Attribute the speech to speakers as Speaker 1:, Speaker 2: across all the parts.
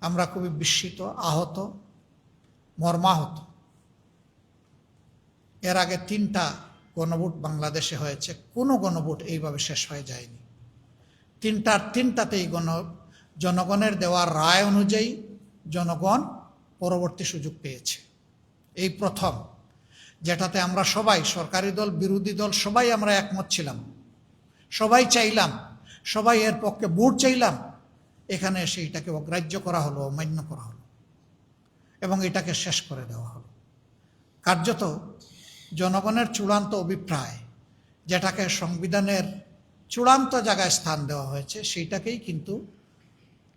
Speaker 1: আমরা খুবই বিস্মিত, আহত, মর্মাহত। এর আগে 3টা গণভোট বাংলাদেশে হয়েছে, কোনো গণভোট এইভাবে শেষ হয়ে যায়নি। তিনটাতেই জনগণের দেওয়া রায় অনুযায়ী জনগণ পরবর্তী সুযোগ পেয়েছে। এই প্রথম, যেটাতে আমরা সবাই, সরকারি দল, বিরোধী দল, সবাই আমরা একমত ছিলাম, সবাই চাইলাম, সবাই এর পক্ষে ভোট চাইলাম। এখানে সেইটাকে অগ্রাহ্য করা হলো, অমান্য করা হলো এবং এটাকে শেষ করে দেওয়া হলো। কার্যত জনগণের চূড়ান্ত অভিপ্রায়, যেটাকে সংবিধানের চূড়ান্ত জায়গায় স্থান দেওয়া হয়েছে, সেইটাকেই কিন্তু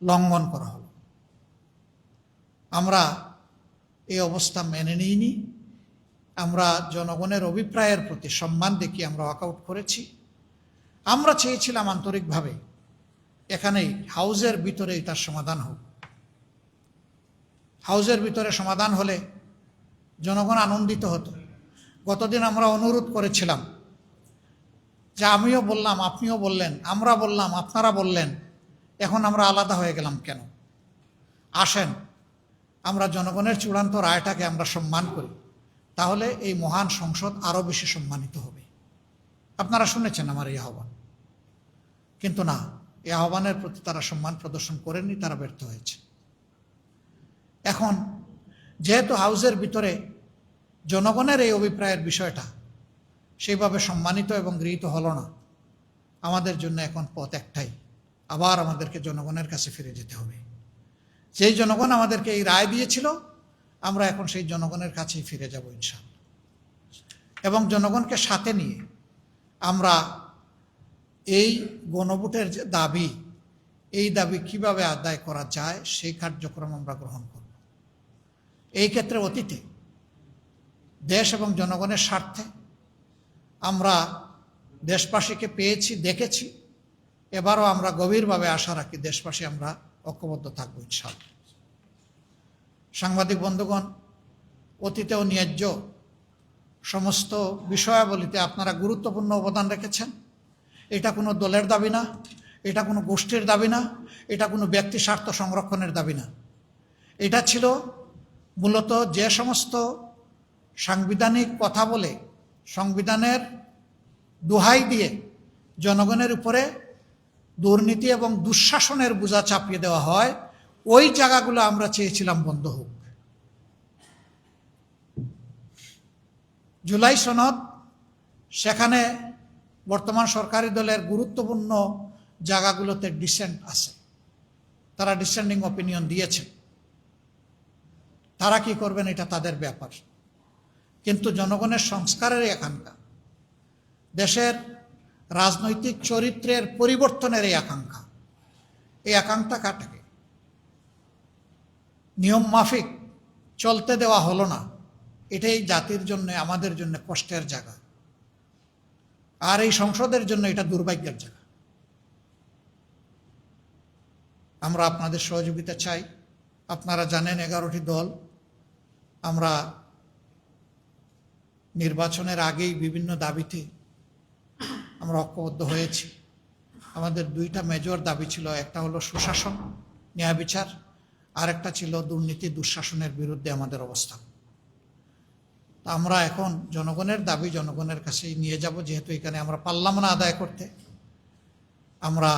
Speaker 1: লঙ্ঘন করা হলো। আমরা এই অবস্থা মেনে নিইনি। আমরা জনগণের অভিপ্রায়ের প্রতি সম্মান দেখিয়ে আমরা ওয়াকআউট করেছি। আমরা চেয়েছিলাম আন্তরিকভাবে এখানেই হাউজের ভিতরেই তার সমাধান হোক। হাউজের ভিতরে সমাধান হলে জনগণ আনন্দিত হতো। গতদিন আমরা অনুরোধ করেছিলাম যে আমিও বললাম, আপনিও বললেন, আমরা বললাম, আপনারা বললেন, এখন আমরা আলাদা হয়ে গেলাম কেন? আসেন আমরা জনগণের চূড়ান্ত রায়টাকে আমরা সম্মান করি, তাহলে এই মহান সংসদ আরও বেশি সম্মানিত হবে। আপনারা শুনেছেন আমার এই আহ্বান, কিন্তু না, এই আহ্বানের প্রতি তারা সম্মান প্রদর্শন করেননি, তারা ব্যর্থ হয়েছে। এখন যেহেতু হাউজের ভিতরে জনগণের এই অভিপ্রায়ের বিষয়টা সেইভাবে সম্মানিত এবং গৃহীত হলো না, আমাদের জন্য এখন পথ একটাই, আবার আমাদেরকে জনগণের কাছে ফিরে যেতে হবে। যেই জনগণ আমাদেরকে এই রায় দিয়েছিল, আমরা এখন সেই জনগণের কাছেই ফিরে যাব ইনশাআল্লাহ। এবং জনগণকে সাথে নিয়ে আমরা এই গণভোটের যে দাবি, এই দাবি কিভাবে আদায় করা যায় সেই কার্যক্রম আমরা গ্রহণ করব। এই ক্ষেত্রে অতীতে দেশ এবং জনগণের স্বার্থে আমরা দেশবাসীকে পেয়েছি, দেখেছি। এবারও আমরা গভীরভাবে আশা রাখি দেশবাসী আমরা ঐক্যবদ্ধ থাকবো ইনশাআল্লাহ। সাংবাদিক বন্ধুগণ, অতীতেও ন্যায্য সমস্ত বিষয়াবলিতে আপনারা গুরুত্বপূর্ণ অবদান রেখেছেন। এটা কোনো দলের দাবি না, এটা কোনো গোষ্ঠীর দাবি না, এটা কোনো ব্যক্তি স্বার্থ সংরক্ষণের দাবি না। এটা ছিল মূলত যে সমস্ত সাংবিধানিক কথা বলে, সংবিধানের দোহাই দিয়ে জনগণের উপরে দুর্নীতি এবং দুঃশাসনের বোঝা চাপিয়ে দেওয়া হয়, ওই জায়গাগুলো আমরা চেয়েছিলাম বন্ধ হোক। জুলাই সনদ, সেখানে বর্তমান সরকারি দলের গুরুত্বপূর্ণ জায়গাগুলোতে ডিসেন্ট আছে, তারা ডিসেন্ডিং অপিনিয়ন দিয়েছেন। তারা কি করবেন এটা তাদের ব্যাপার, কিন্তু জনগণের সংস্কারের এই আকাঙ্ক্ষা, দেশের রাজনৈতিক চরিত্রের পরিবর্তনের এই আকাঙ্ক্ষাটাকে নিয়ম মাফিক চলতে দেওয়া হলো না। এটাই জাতির জন্য, আমাদের জন্য কষ্টের জায়গা, আর এই সংসদের জন্য এটা দুর্ভাগ্যের জায়গা। আমরা আপনাদের সহযোগিতা চাই। আপনারা জানেন 11টি দল আমরা নির্বাচনের আগেই বিভিন্ন দাবিতে আমরা ঐক্যবদ্ধ হয়েছি। আমাদের 2টা মেজর দাবি ছিল, একটা হলো সুশাসন, ন্যায় বিচার, আর একটা ছিল দুর্নীতি দুঃশাসনের বিরুদ্ধে আমাদের অবস্থান। আমরা এখন জনগণের দাবি জনগণের কাছেই নিয়ে যাব। যেহেতু এখানে আমরা পারলাম না আদায় করতে, আমরা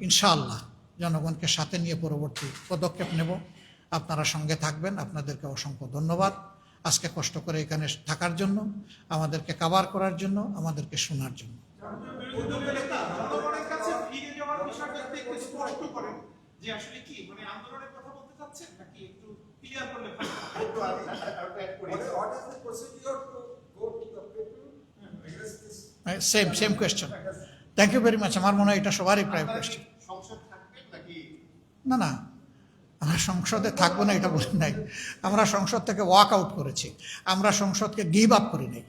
Speaker 1: ইনশাআল্লাহ জনগণকে সাথে নিয়ে পরবর্তী পদক্ষেপ নেব। আপনারা সঙ্গে থাকবেন। আপনাদেরকে অসংখ্য ধন্যবাদ আজকে কষ্ট করে এখানে থাকার জন্য, আমাদেরকে কভার করার জন্য, আমাদেরকে শোনার জন্য। Same question. Thank you very much. আমার মনে হয় এটা সবারই প্রায় কোয়েশ্চেন। না না, আমরা সংসদে থাকবো না এটা বলি নাই। আমরা সংসদ থেকে ওয়াক আউট করেছি, আমরা সংসদকে গিভ আপ করি নাই।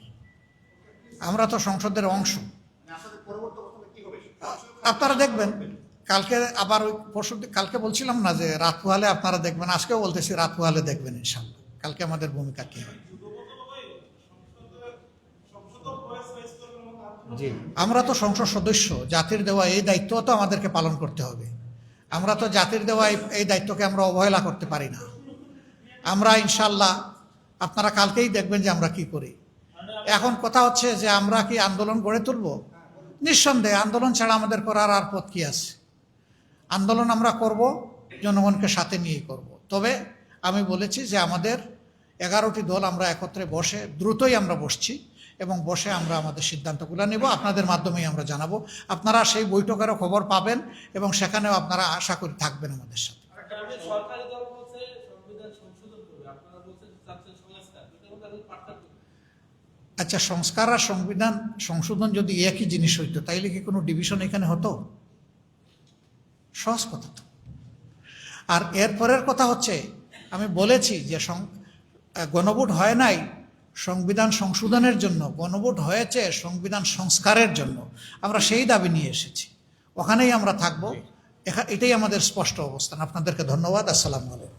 Speaker 1: আমরা তো সংসদের অংশ। আপনারা দেখবেন কালকে, আবার ওই পরশু কালকে বলছিলাম না যে রাত পোহালে আপনারা দেখবেন, আজকেও বলতেছি রাত পোহালে দেখবেন ইনশাল্লাহ। কালকে আমাদের ভূমিকা কি হয়। আমরা তো সংসদ সদস্য, জাতির দেওয়া এই দায়িত্ব তো আমাদেরকে পালন করতে হবে। আমরা তো জাতির দেওয়া এই দায়িত্বকে আমরা অবহেলা করতে পারি না। আমরা ইনশাল্লাহ আপনারা কালকেই দেখবেন যে আমরা কি করি। এখন কথা হচ্ছে যে আমরা কি আন্দোলন গড়ে তুলব? নিঃসন্দেহে আন্দোলন ছাড়া আমাদের করার আর পথ কি আছে? আন্দোলন আমরা করব, জনগণকে সাথে নিয়েই করব। তবে আমি বলেছি যে আমাদের 11টি দল আমরা একত্রে বসে, দ্রুতই আমরা বসছি এবং বসে আমরা আমাদের সিদ্ধান্তগুলো নেব, আপনাদের মাধ্যমেই আমরা জানাবো। আপনারা সেই বৈঠকেরও খবর পাবেন এবং সেখানেও আপনারা আশা করি থাকবেন আমাদের সাথে। আচ্ছা, সংস্কার আর সংবিধান সংশোধন যদি একই জিনিস হইতো তাইলে কি কোনো ডিভিশন এখানে হতো? সহজ কথা তো। আর এরপরের কথা হচ্ছে, আমি বলেছি যে গণভোট হয় নাই সংবিধান সংশোধনের জন্য, গণভোট হয়েছে সংবিধান সংস্কারের জন্য। আমরা সেই দাবি নিয়ে এসেছি, ওখানেই আমরা থাকবো। এটাই আমাদের স্পষ্ট অবস্থান। আপনাদেরকে ধন্যবাদ। আসসালামু আলাইকুম।